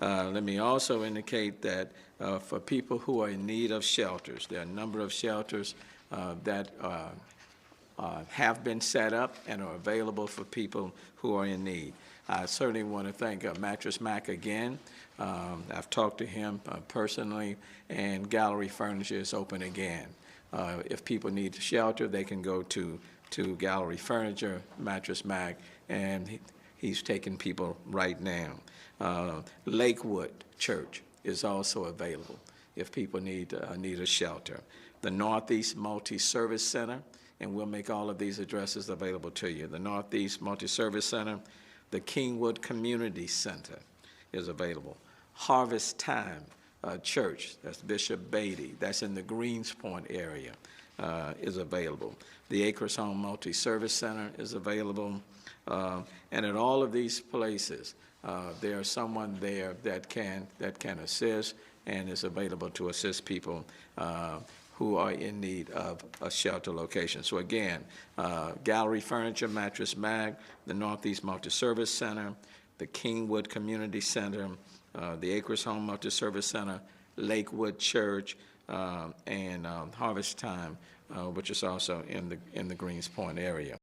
Let me also indicate that for people who are in need of shelters, there are a number of shelters that have been set up and are available for people who are in need. I certainly want to thank Mattress Mac again. I've talked to him personally, and Gallery Furniture is open again. If people need shelter, they can go to Gallery Furniture, Mattress Mac, and he's taking people right now. Lakewood Church is also available if people need a shelter. The Northeast Multi-Service Center, and we'll make all of these addresses available to you. The Northeast Multi-Service Center, the Kingwood Community Center is available. Harvest Time Church, that's Bishop Beatty, that's in the Greenspoint area, is available. The Acres Home Multi-Service Center is available. And at all of these places, there's someone there that can assist and is available to assist people who are in need of a shelter location. So again, Gallery Furniture, Mattress Mag, the Northeast Multi-Service Center, the Kingwood Community Center, the Acres Home Multi-Service Center, Lakewood Church, and Harvest Time, which is also in the Greenspoint area.